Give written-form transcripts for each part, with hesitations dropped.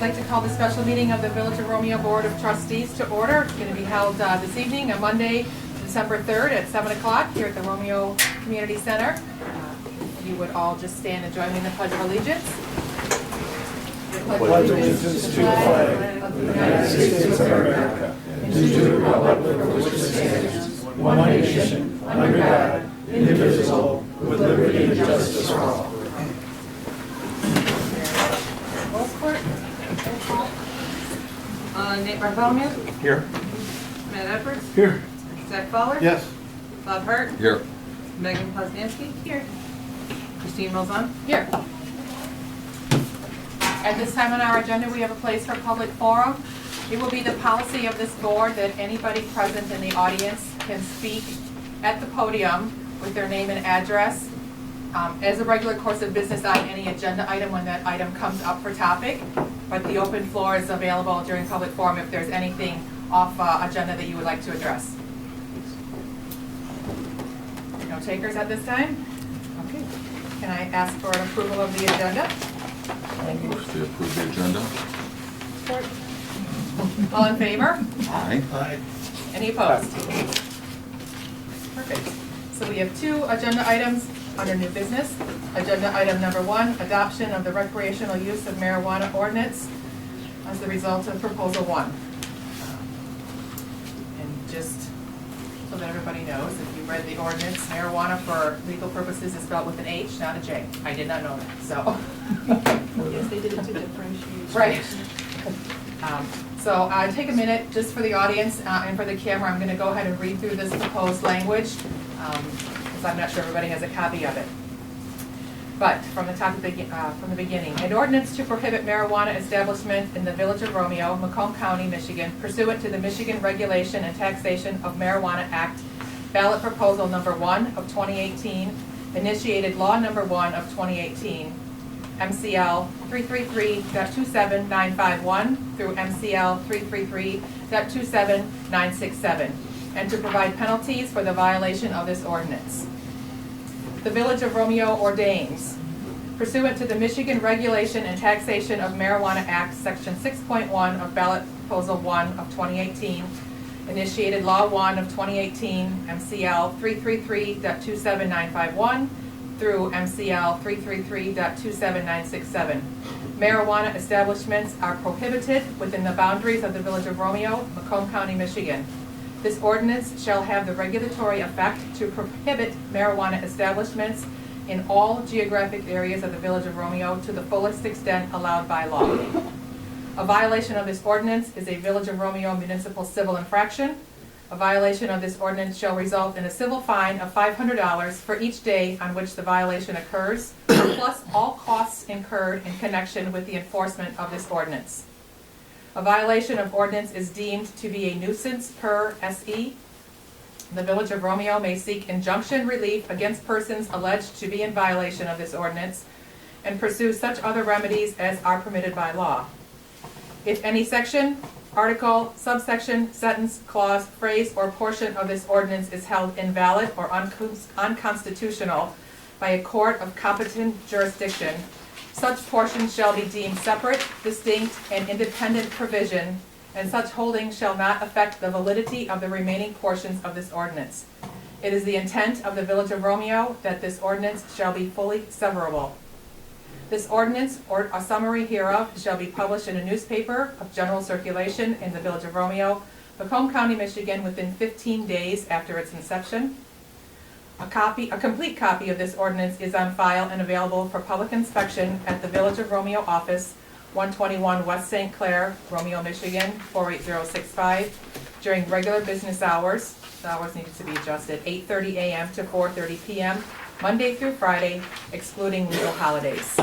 like to call the special meeting of the Village of Romeo Board of Trustees to order. It's going to be held this evening on Monday, December 3rd at 7 o'clock here at the Romeo Community Center. If you would all just stand and join me in the Pledge of Allegiance. Pledge allegiance to the flag of the United States of America and to the republic for which it stands, one nation, under God, indivisible, with liberty and justice for all. Nate Bartholomew. Here. Matt Edwards. Here. Zach Fowler. Yes. Bob Hart. Here. Megan Poznansky. Here. Christine Milzon. Here. At this time on our agenda, we have a place for public forum. It will be the policy of this board that anybody present in the audience can speak at the podium with their name and address. As a regular course of business on any agenda item when that item comes up for topic, but the open floor is available during public forum if there's anything off agenda that you would like to address. No takers at this time? Okay. Can I ask for an approval of the agenda? I'll move to approve the agenda. All in favor? Aye. Aye. Any opposed? Perfect. So we have two agenda items under new business. Agenda item number 1, adoption of the recreational use of marijuana ordinance as the result of proposal 1. And just so that everybody knows, if you read the ordinance, marijuana for legal purposes is spelled with an H, not a J. I did not know that, so. Yes, they did it to differentiate. Right. So take a minute just for the audience and for the camera. I'm going to go ahead and read through this proposed language because I'm not sure everybody has a copy of it. But from the top of from the beginning, an ordinance to prohibit marijuana establishment in the Village of Romeo, Macomb County, Michigan, pursuant to the Michigan Regulation and Taxation of Marijuana Act, ballot proposal number 1 of 2018, initiated law number 1 of 2018. MCL 333.27951 through MCL 333.27967, and to provide penalties for the violation of this ordinance. The Village of Romeo ordains, pursuant to the Michigan Regulation and Taxation of Marijuana Act, Section 6.1 of Ballot Proposal 1 of 2018, initiated Law 1 of 2018, MCL 333.27951, through MCL 333.27967. Marijuana establishments are prohibited within the boundaries of the Village of Romeo, Macomb County, Michigan. This ordinance shall have the regulatory effect to prohibit marijuana establishments in all geographic areas of the Village of Romeo to the fullest extent allowed by law. A violation of this ordinance is a Village of Romeo municipal civil infraction. A violation of this ordinance shall result in a civil fine of $500 for each day on which the violation occurs, plus all costs incurred in connection with the enforcement of this ordinance. A violation of ordinance is deemed to be a nuisance per SE. The Village of Romeo may seek injunction relief against persons alleged to be in violation of this ordinance and pursue such other remedies as are permitted by law. If any section, article, subsection, sentence, clause, phrase, or portion of this ordinance is held invalid or unconstitutional by a court of competent jurisdiction, such portions shall be deemed separate, distinct, and independent provision, and such holding shall not affect the validity of the remaining portions of this ordinance. It is the intent of the Village of Romeo that this ordinance shall be fully severable. This ordinance, or a summary hereof, shall be published in a newspaper of general circulation in the Village of Romeo, Macomb County, Michigan, within 15 days after its inception. A complete copy of this ordinance is on file and available for public inspection at the Village of Romeo office, 121 West St. Clair, Romeo, Michigan, 48065, during regular business hours. The hours need to be adjusted, 8:30 a.m. to 4:30 p.m., Monday through Friday, excluding legal holidays.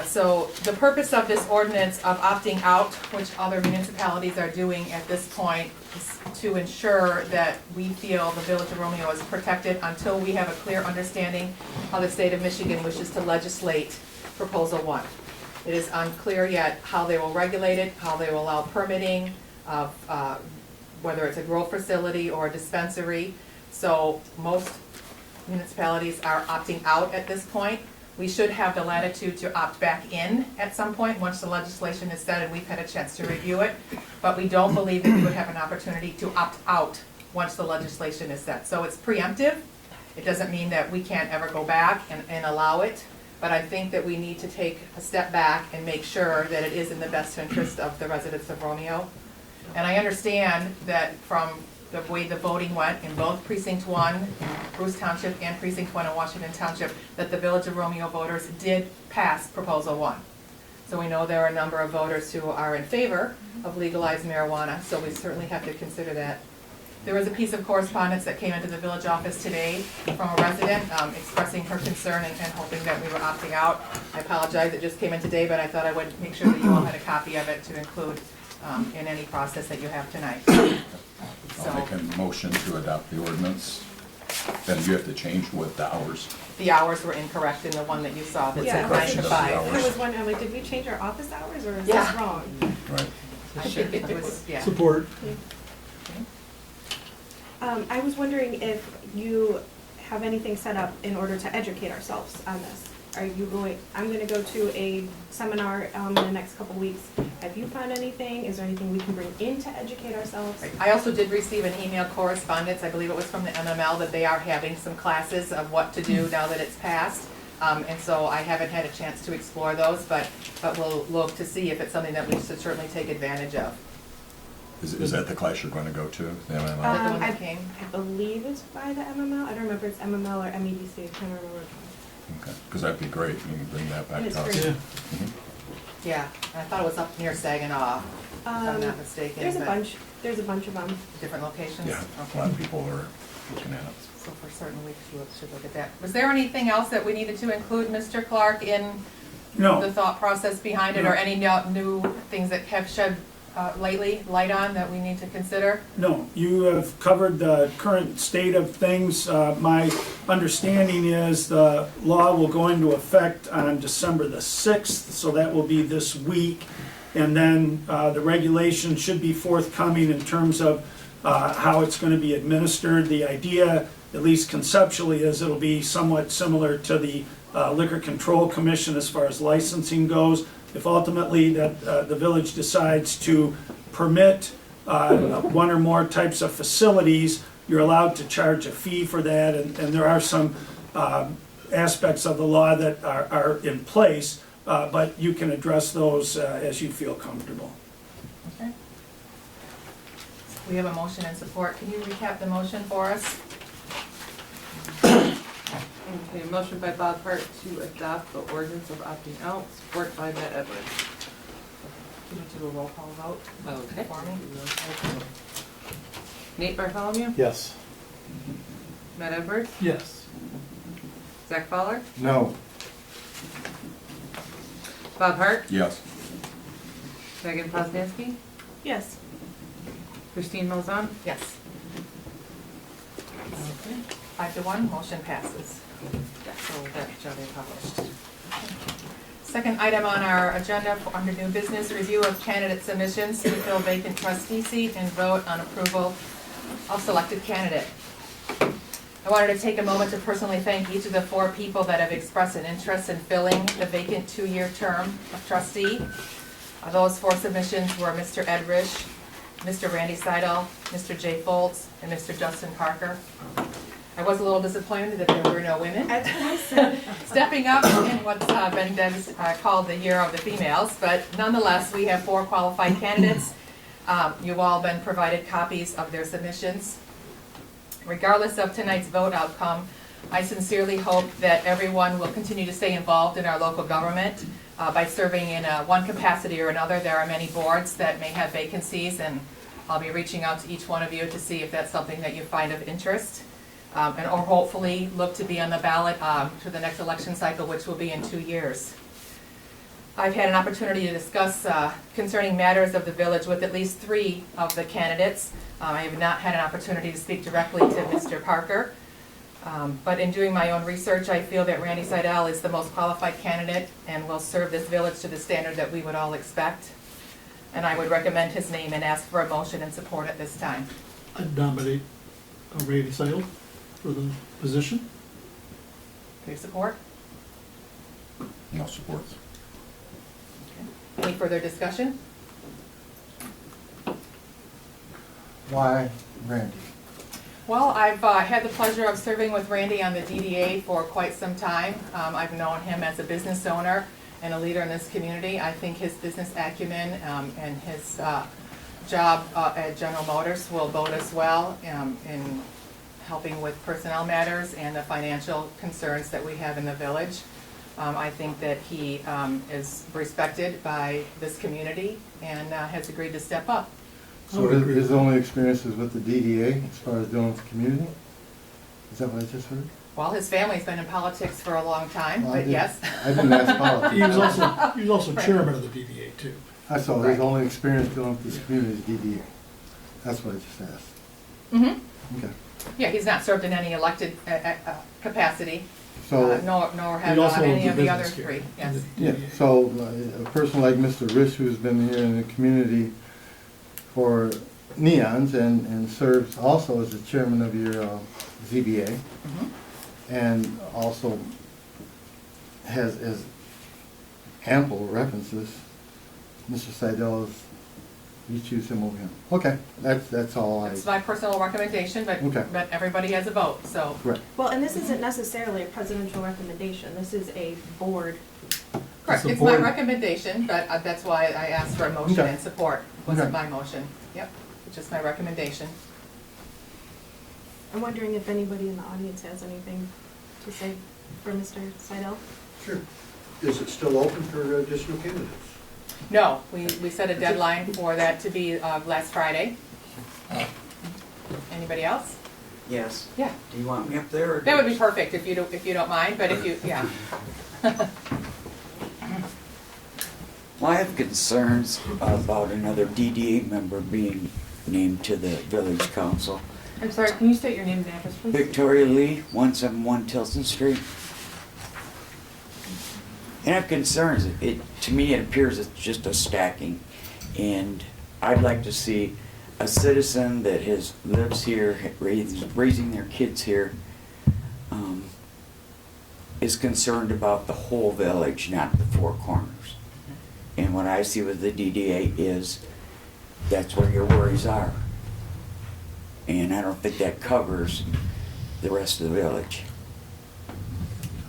So the purpose of this ordinance of opting out, which other municipalities are doing at this point, is to ensure that we feel the Village of Romeo is protected until we have a clear understanding how the state of Michigan wishes to legislate Proposal 1. It is unclear yet how they will regulate it, how they will allow permitting of whether it's a grow facility or a dispensary. So most municipalities are opting out at this point. We should have the latitude to opt back in at some point, once the legislation is set and we've had a chance to review it. But we don't believe that we would have an opportunity to opt out once the legislation is set. So it's preemptive. It doesn't mean that we can't ever go back and allow it. But I think that we need to take a step back and make sure that it is in the best interest of the residents of Romeo. And I understand that from the way the voting went in both Precinct 1 in Bruce Township and Precinct 1 in Washington Township, that the Village of Romeo voters did pass Proposal 1. So we know there are a number of voters who are in favor of legalized marijuana, so we certainly have to consider that. There was a piece of correspondence that came into the village office today from a resident expressing her concern and hoping that we were opting out. I apologize, it just came in today, but I thought I would make sure that you all had a copy of it to include in any process that you have tonight. I'll make a motion to adopt the ordinance. Then you have to change what the hours. The hours were incorrect in the one that you saw, that Yeah, said 9 to 5. I was wondering, like, did we change our office hours or is Yeah. this wrong? Right. I think it was, yeah. Support. I was wondering if you have anything set up in order to educate ourselves on this. Are you going, I'm gonna go to a seminar in the next couple weeks. Have you found anything? Is there anything we can bring in to educate ourselves? I also did receive an email correspondence, I believe it was from the MML, that they are having some classes of what to do now that it's passed. And so I haven't had a chance to explore those, but we'll look to see if it's something that we should certainly take advantage of. Is that the class you're going to go to? The MML? the one that came? I believe it's by the MML. I don't remember if it's MML or MEDC. I can't remember. Okay, because that'd be great. You can bring that back It's to us. free. Mhm. Yeah, and I thought it was up near Saginaw, if I'm not mistaken. There's a but bunch of them. Different locations? Yeah, a Okay. lot of people are looking at it. So for certain weeks, you should look at that. Was there anything else that we needed to include, Mr. Clark, in the No, thought process behind it, or any new things that have shed lately light on that we need to consider? no, you have covered the current state of things. My understanding is the law will go into effect on December the 6th, so that will be this week. And then the regulation should be forthcoming in terms of how it's going to be administered. The idea, at least conceptually, is it'll be somewhat similar to the Liquor Control Commission as far as licensing goes. If ultimately that the village decides to permit one or more types of facilities, you're allowed to charge a fee for that, and there are some aspects of the law that are in place, but you can address those as you feel comfortable. Okay. We have a motion and support. Can you recap the motion for us? Okay, motion by Bob Hart to adopt the ordinance of opting out, support by Matt Edwards. Can you do a roll call vote Okay. for me? Nate Bartholomew, Yes. Matt Edwards, Yes. Zach Fowler, No. Bob Hart, Yes. Megan Posnanski, Yes. Christine Malzahn. Yes. 5-1, motion passes. So that shall be published. Second item on our agenda under new business, review of candidate submissions to fill vacant trustee seat and vote on approval of selected candidate. I wanted to take a moment to personally thank each of the 4 people that have expressed an interest in filling the vacant 2-year term of trustee. Those 4 submissions were Mr. Ed Risch, Mr. Randy Seidel, Mr. Jay Foltz, and Mr. Justin Parker. I was a little disappointed that there were no women That's what I said. stepping up in what's been called the year of the females, but nonetheless, we have 4 qualified candidates. You've all been provided copies of their submissions. Regardless of tonight's vote outcome, I sincerely hope that everyone will continue to stay involved in our local government by serving in one capacity or another. There are many boards that may have vacancies, and I'll be reaching out to each one of you to see if that's something that you find of interest. Or hopefully look to be on the ballot to the next election cycle, which will be in 2 years. I've had an opportunity to discuss concerning matters of the village with at least 3 of the candidates. I have not had an opportunity to speak directly to Mr. Parker. But in doing my own research, I feel that Randy Seidel is the most qualified candidate and will serve this village to the standard that we would all expect. And I would recommend his name and ask for a motion and support at this time. I'd nominate Randy Seidel for the position. Please support. No support. Any further discussion? Why Randy? Well, I've had the pleasure of serving with Randy on the DDA for quite some time. I've known him as a business owner and a leader in this community. I think his business acumen and his job at General Motors will bode us well in helping with personnel matters and the financial concerns that we have in the village. I think that he is respected by this community and has agreed to step up. So his only experience is with the DDA as far as dealing with the community? Is that what I just heard? Well, his family's been in politics for a long time, Well, but yes. I didn't ask politics. He was also chairman of the DDA too. I saw his only experience dealing with this community is DDA. That's what I just asked. Mm-hmm. Okay. Yeah, he's not served in any elected capacity, So, nor have He also any owns of a the other business here three, in yes. the yeah, DDA. so a person like Mr. Rich, who's been here in the community for neons and serves also as the chairman of your ZBA, Mhm. and also has ample references, Mr. Seidel, you choose him over him. Okay, that's all I, It's my personal recommendation, Okay. but everybody has a vote, so. correct. Well, and this isn't necessarily a presidential recommendation, this is a board. Correct, the it's my board- recommendation, but that's why I asked for a motion Okay. and support. Wasn't Okay. my motion, yep, it's just my recommendation. I'm wondering if anybody in the audience has anything to say for Mr. Seidel? Sure. Is it still open for additional candidates? No, we set a deadline for that to be last Friday. Anybody else? Yes. Yeah, Do you want me up there? Or that would be perfect if you don't mind, but if you, yeah. Well, I have concerns about another DDA member being named to the village council. I'm sorry, can you state your name and address, please? Victoria Lee, 171 Tilson Street. And I have concerns. To me, it appears it's just a stacking. And I'd like to see a citizen that lives here, raising their kids here, is concerned about the whole village, not the four corners. And what I see with the DDA is that's where your worries are. And I don't think that covers the rest of the village.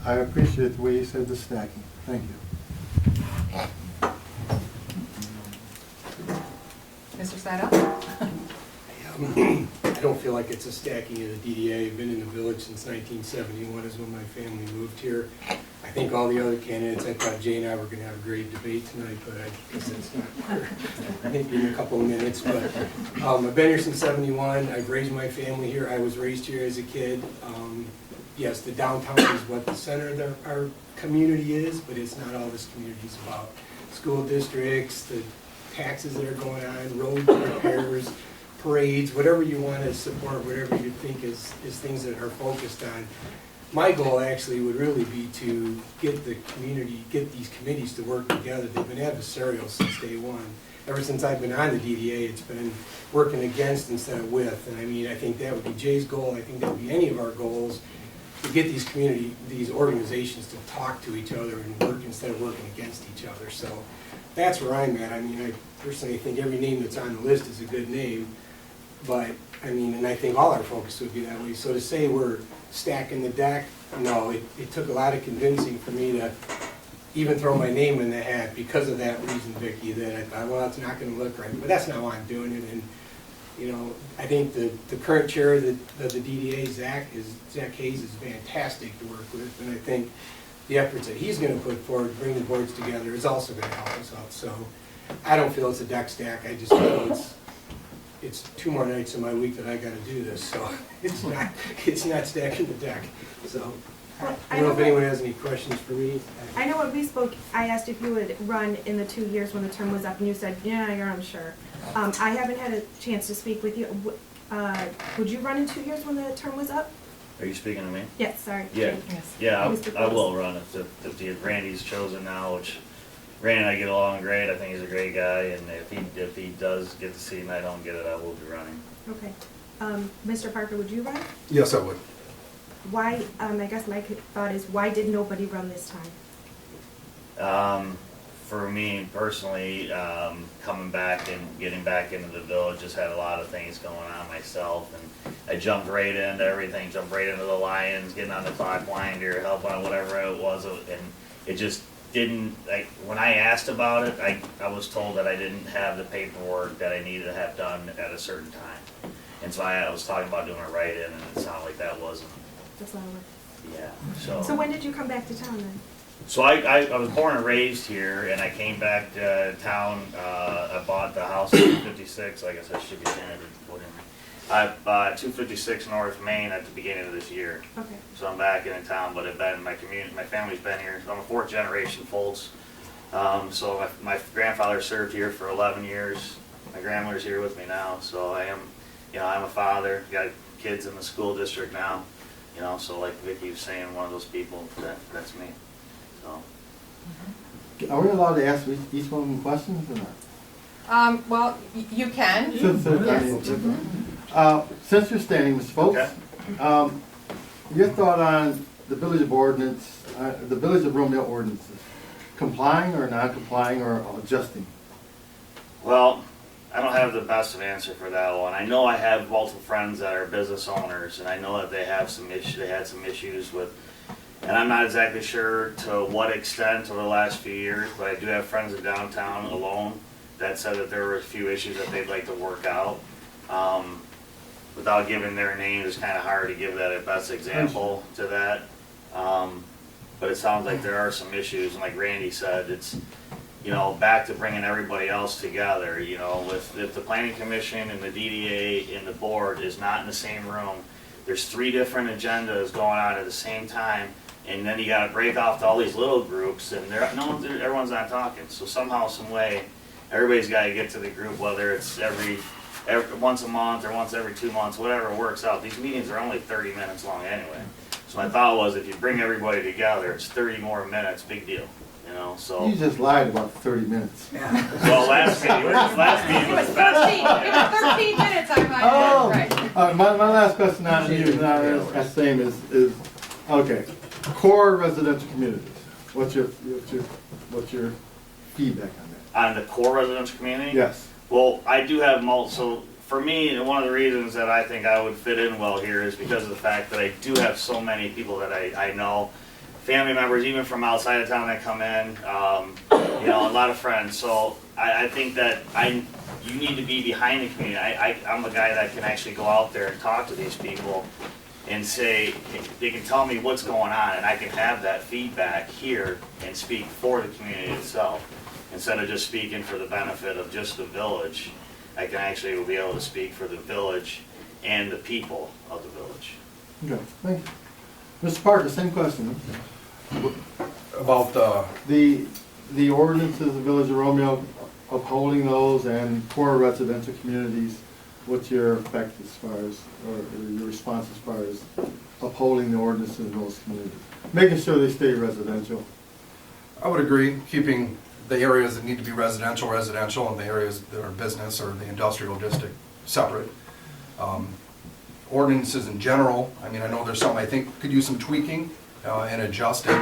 I appreciate the way you said the stacking. Thank you. Mr. Seidel? I don't feel like it's a stacking of the DDA. I've been in the village since 1971 is when my family moved here. I think all the other candidates, I thought Jay and I were going to have a great debate tonight, but I guess that's not, I think in a couple of minutes. But I've been here since 71. I've raised my family here. I was raised here as a kid. Yes, the downtown is what the center of our community is, but it's not all this community is about. School districts, the taxes that are going on, road repairs, parades, whatever you want to support, whatever you think is things that are focused on. My goal actually would really be to get the community, get these committees to work together. They've been adversarial since day one. Ever since I've been on the DDA, it's been working against instead of with. And I mean, I think that would be Jay's goal. I think that would be any of our goals, to get these organizations to talk to each other and work instead of working against each other. So that's where I'm at. I mean, I personally think every name that's on the list is a good name. But, I mean, and I think all our focus would be that way. So to say we're stacking the deck, no, it took a lot of convincing for me to even throw my name in the hat because of that reason, Vicki, that I thought, well, it's not going to look right. But that's not why I'm doing it. And, you know, I think the current chair of the DDA, Zach Hayes, is fantastic to work with. And I think the efforts that he's going to put forward to bring the boards together is also going to help us out. So I don't feel it's a deck stack. I just feel it's 2 more nights in my week that I got to do this, so it's not stacking the deck. So Well, I don't know if anyone has any questions for me. I know when we spoke, I asked if you would run in the 2 years when the term was up, and you said, yeah, you're unsure. I haven't had a chance to speak with you. Would you run in 2 years when the term was up? Are you speaking to me? Yes, sorry. Yeah. Yes. Yeah, Mr. I will Close. run if Randy's chosen now, which Randy and I get along great. I think he's a great guy, and if he does get the seat and I don't get it, I will be running. Okay. Mr. Parker, would you run? Yes, I would. Why, I guess my thought is, why did nobody run this time? For me personally, coming back and getting back into the village, just had a lot of things going on myself, and I jumped right into everything, jumped right into the Lions, getting on the clock winder, helping on whatever it was, and it just didn't, like, when I asked about it, I was told that I didn't have the paperwork that I needed to have done at a certain time. And so I was talking about doing a write-in, and it sounded like that wasn't, That's not work. yeah, So when did you come back to town then? So I was born and raised here, and I came back to town. I bought the house at 256. I guess I should be saying it. I bought 256 North Main at the beginning of this year. Okay. So I'm back in town, but I've been my community. My family's been here. I'm a fourth generation Foltz. So my grandfather served here for 11 years. My grandmother's here with me now. So I am, I'm a father. Got kids in the school district now. So like Vicki was saying, one of those people. That's me. So. Are we allowed to ask each one of them questions or not? Well, you can. Since you're standing, Mr. Foltz, Okay. Your thought on the Village of Ordinance, the Village of Romeo ordinances, complying or not complying or adjusting? Well, I don't have the best of answer for that one. I know I have multiple friends that are business owners, and I know that they have some They had some issues with. And I'm not exactly sure to what extent over the last few years, but I do have friends in downtown alone that said that there were a few issues that they'd like to work out. Without giving their names, it's kind of hard to give that a best example to that. But it sounds like there are some issues, and like Randy said, it's, back to bringing everybody else together, if the planning commission and the DDA and the board is not in the same room, there's 3 different agendas going on at the same time. And then you got to break off to all these little groups, and everyone's not talking. So somehow, some way, everybody's got to get to the group, whether it's every once a month or once every 2 months, whatever works out. These meetings are only 30 minutes long anyway. So my thought was, if you bring everybody together, it's 30 more minutes, big deal. So. You just lied about 30 minutes. Well, last meeting was It fast. was 13 minutes, I might add, right. My last question on you, not as same is okay. Core residential communities. What's your feedback on that? On the core residential community? Yes. Well, I do have so for me, one of the reasons that I think I would fit in well here is because of the fact that I do have so many people that I know, family members, even from outside of town that come in, a lot of friends. So I think that you need to be behind the community. I'm a guy that can actually go out there and talk to these people and say, they can tell me what's going on, and I can have that feedback here and speak for the community itself. Instead of just speaking for the benefit of just the village, I can actually be able to speak for the village and the people of the village. Okay, thank you. Mr. Parker, same question. About The ordinances of the Village of Romeo, upholding those and core residential communities, what's your effect as far as, or your response as far as upholding the ordinances in those communities? Making sure they stay residential. I would agree, keeping the areas that need to be residential, and the areas that are business or the industrial district separate. Ordinances in general, I know there's some I think could use some tweaking and adjusting,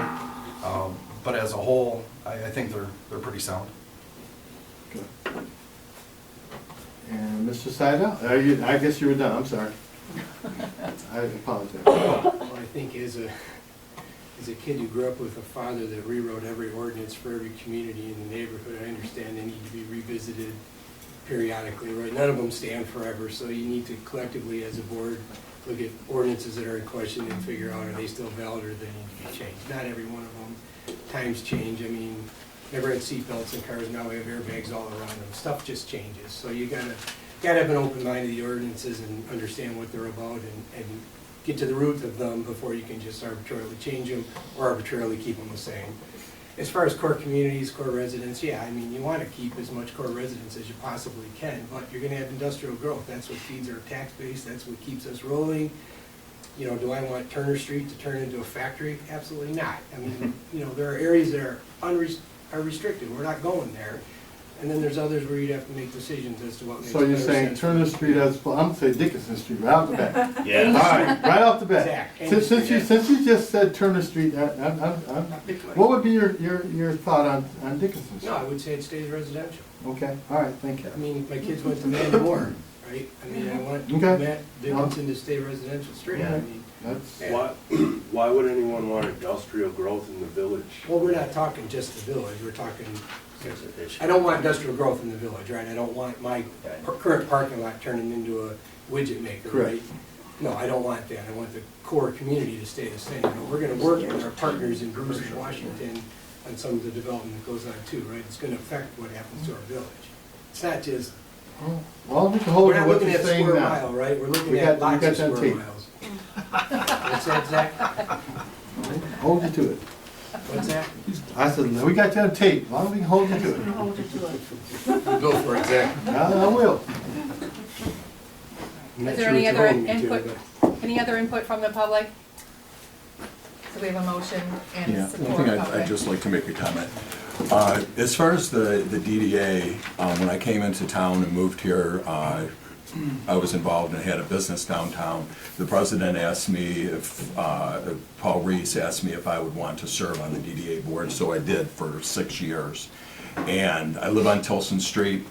but as a whole, I think they're pretty sound. Okay. And Mr. Seidel, I guess you were done, I'm sorry. I apologize. Well, I think as a kid who grew up with a father that rewrote every ordinance for every community in the neighborhood, I understand they need to be revisited periodically, right? None of them stand forever, so you need to collectively, as a board, look at ordinances that are in question and figure out, are they still valid or do they need to be changed? Not every one of them. Times change. Never had seatbelts in cars, now we have airbags all around them. Stuff just changes, so you gotta have an open mind to the ordinances and understand what they're about and get to the root of them before you can just arbitrarily change them or arbitrarily keep them the same. As far as core communities, core residents, yeah, you want to keep as much core residents as you possibly can, but you're going to have industrial growth. That's what feeds our tax base. That's what keeps us rolling. Do I want Turner Street to turn into a factory? Absolutely not. There are areas that are restricted. We're not going there. And then there's others where you'd have to make decisions as to what makes So better you're saying sense. Turner Street as, well, I'm saying Dickinson Street, right off the bat. All Yeah. right, right off the bat. Zach, Since you just said Turner Street, what would be your thought on Dickinson Street? No, I would say it stays residential. Okay, all right, thank you. I mean, if my kids went to Mandamore, right? I mean, I want Okay. Matt Dickinson to stay residential street. I mean, That's, yeah. Why would anyone want industrial growth in the village? Well, we're not talking just the village, we're talking, I don't want industrial growth in the village, right? I don't want my current parking lot turning into a widget maker, Correct. right? No, I don't want that. I want the core community to stay the same. But we're gonna work with our partners in Bruce and Washington on some of the development that goes on too, right? It's gonna affect what happens to our village. It's not just, well, we can hold we're to not what looking you're at saying square now. mile, right? We're looking We at got lots of that square tape. miles. What's that, Zach? Hold you to it. What's that? I said, we got you on tape, as long as we can hold you to it. Go for it, Zach. I will. I'm not Is there sure any what other you're holding me to, input? but- Any other input from the public? So we have a motion and Yeah, support. one thing okay. I'd just like to make a comment. As far as the DDA, when I came into town and moved here, I was involved and had a business downtown. The president asked me if, Paul Reese asked me if I would want to serve on the DDA board, so I did for 6 years. And I live on Tilson Street.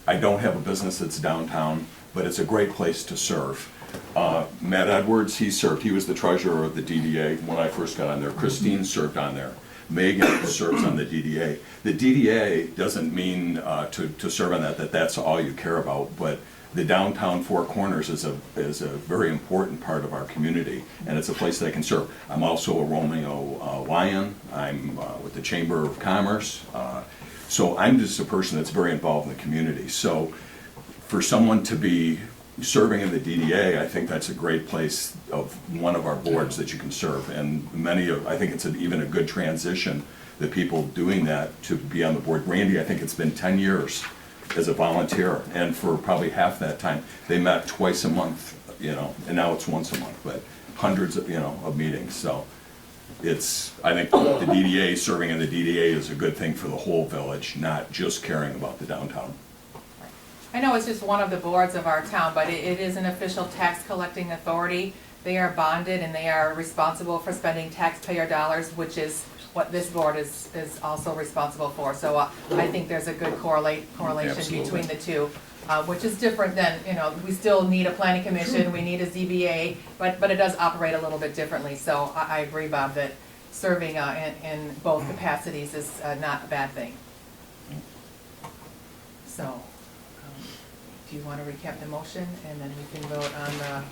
I don't have a business that's downtown, but it's a great place to serve. Matt Edwards, he served, he was the treasurer of the DDA when I first got on there. Christine served on there. Megan serves on the DDA. The DDA doesn't mean to serve on that that's all you care about, but the downtown Four Corners is a very important part of our community, and it's a place that I can serve. I'm also a Romeo Lion. I'm with the Chamber of Commerce. So I'm just a person that's very involved in the community. So for someone to be serving in the DDA, I think that's a great place of one of our boards that you can serve. And I think it's even a good transition, the people doing that to be on the board. Randy, I think it's been 10 years as a volunteer, and for probably half that time, they met twice a month, and now it's once a month, but hundreds of, of meetings. So I think the DDA, serving in the DDA is a good thing for the whole village, not just caring about the downtown. I know it's just one of the boards of our town, but it is an official tax collecting authority. They are bonded and they are responsible for spending taxpayer dollars, which is what this board is also responsible for. So I think there's a good correlation Absolutely. between the two, which is different than, we still need a planning commission, we need a ZBA, but it does operate a little bit differently. So I agree, Bob, that serving in both capacities is not a bad thing. So, do you want to recap the motion, and then we can vote on the...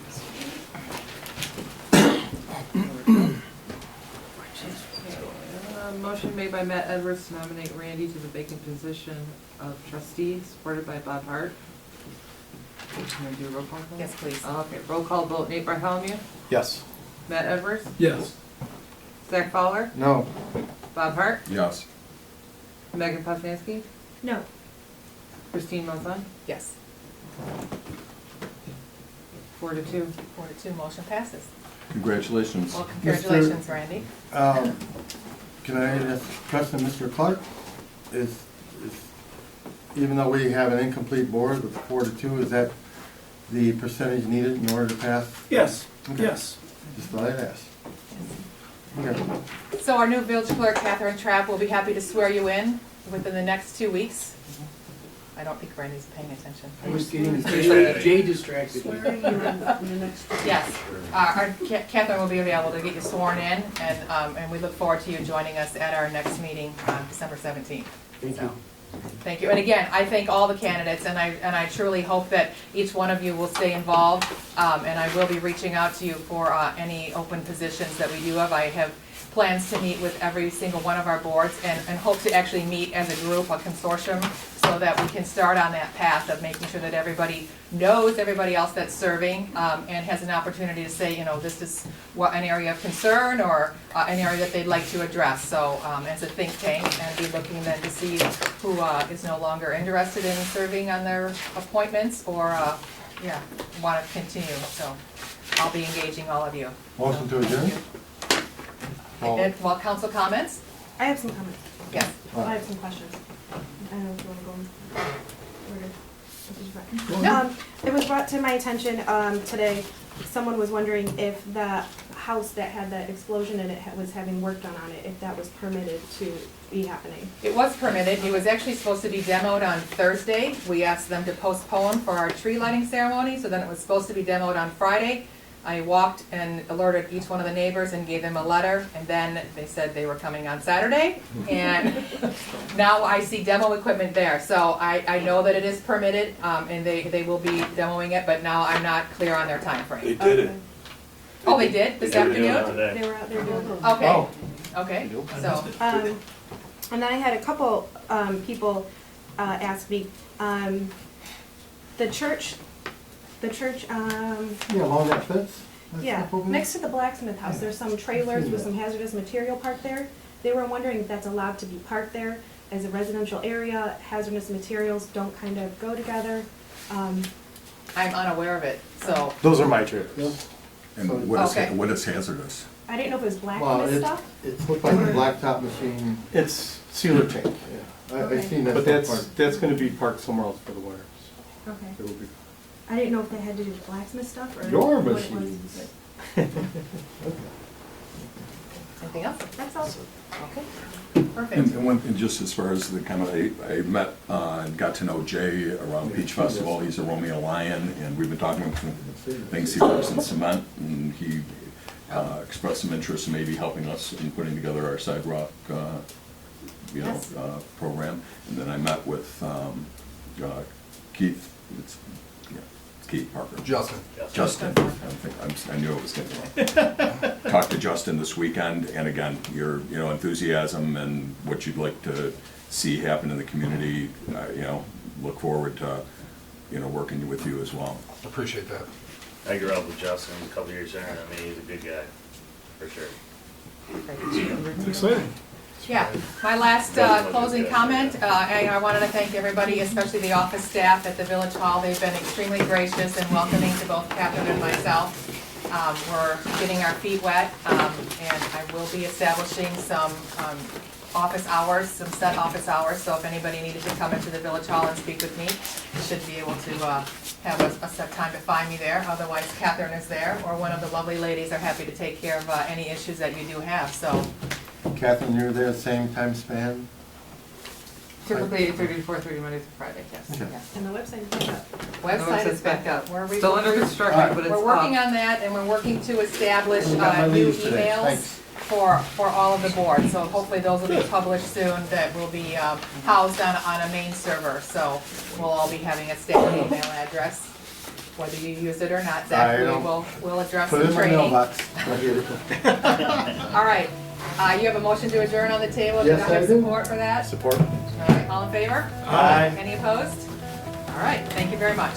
Motion made by Matt Edwards to nominate Randy to the vacant position of trustee, supported by Bob Hart. Can we do a roll call vote? Yes, please. Okay, roll call vote, Nate Bartholomew, Yes. Matt Edwards, Yes. Zach Fowler, No. Bob Hart, Yes. Megan Posnanski, No. Christine Mazan, Yes, 4-2. 4-2, motion passes. Congratulations. Well, congratulations, Randy. Can I ask a question, Mr. Clark? Is, even though we have an incomplete board with 4-2, is that the percentage needed in order to pass? Yes, Okay. yes. Just thought I'd ask. Okay. So our new village clerk, Catherine Trapp, will be happy to swear you in within the next 2 weeks. I don't think Randy's paying attention. I was getting Jay distracted. Yes, our Catherine will be available to get you sworn in, and we look forward to you joining us at our next meeting on December 17th. Thank you. Thank you. And again, I thank all the candidates, and I truly hope that each one of you will stay involved, and I will be reaching out to you for any open positions that we do have. I have plans to meet with every single one of our boards and hope to actually meet as a group, a consortium, so that we can start on that path of making sure that everybody knows everybody else that's serving and has an opportunity to say, this is an area of concern or an area that they'd like to address. So as a think tank, and be looking then to see who is no longer interested in serving on their appointments or want to continue. So I'll be engaging all of you. Motion to adjourn? And while council comments? I have some comments. Yes. I have some questions. I don't know if you wanna go. No. It was brought to my attention, today, someone was wondering if the house that had that explosion in it was having work done on it, if that was permitted to be happening. It was permitted. It was actually supposed to be demoed on Thursday. We asked them to postpone for our tree lighting ceremony, so then it was supposed to be demoed on Friday. I walked and alerted each one of the neighbors and gave them a letter, and then they said they were coming on Saturday. And now I see demo equipment there, so I know that it is permitted, and they will be demoing it, but now I'm not clear on their timeframe. They did it. Oh, they did this They did it afternoon? today. They were out there doing it. Okay, okay, I so, missed it. And then I had a couple, people, ask me, the church, Yeah, along that fence? That yeah, stuff over there? next to the blacksmith house, there's some trailers with some hazardous material parked there. They were wondering if that's allowed to be parked there as a residential area, hazardous materials don't kind of go together. I'm unaware of it, so, Those are my trailers. And Okay. what is hazardous? I didn't know if it was Well, blacksmith stuff. it looked like a blacktop machine. It's sealer tank, I Okay. seen that. but stuff parked. that's gonna be parked somewhere else for the winter. Okay. It will be. I didn't know if that had to do with blacksmith stuff or. Your what it was. machines. anything else? That's all. Okay, perfect. And just as far as the kind of, I met and got to know Jay around Peach Festival. He's a Romeo Lion, and we've been talking with him. Thinks he works in cement, and he expressed some interest in maybe helping us in putting together our sidewalk, Yes. program. And then I met with Keith. It's Keith Parker. Justin. Justin, I knew it was gonna be. Talked to Justin this weekend, and again, your, enthusiasm and what you'd like to see happen in the community, look forward to, working with you as well. Appreciate that. I grew up with Justin a couple years there, and I mean, he's a good guy, for sure. It's exciting. Yeah, my last closing comment, I wanted to thank everybody, especially the office staff at the Village Hall. They've been extremely gracious and welcoming to both Catherine and myself. We're getting our feet wet, and I will be establishing some office hours, some set office hours, so if anybody needed to come into the Village Hall and speak with me, should be able to have a set time to find me there. Otherwise, Catherine is there, or one of the lovely ladies are happy to take care of any issues that you do have, so. Catherine, you're there same time span? Typically 8:30 to 4:30 Monday through Friday, yes. Okay. Yeah. And the website is back up. Website is back up. Still under construction, but it's up. We're working on that, and we're working to establish We got my new leads today. emails Thanks. for all of the boards. So hopefully those will be published soon, that will be housed on a main server. So we'll all be having a standard email address, whether you use it or not. Zachary will address Put it the in my training. mailbox. Right here. All right, you have a motion to adjourn on the table. Do Yes, I I have do. support for that? Support. All right, all in favor? Aye. Any opposed? All right, thank you very much.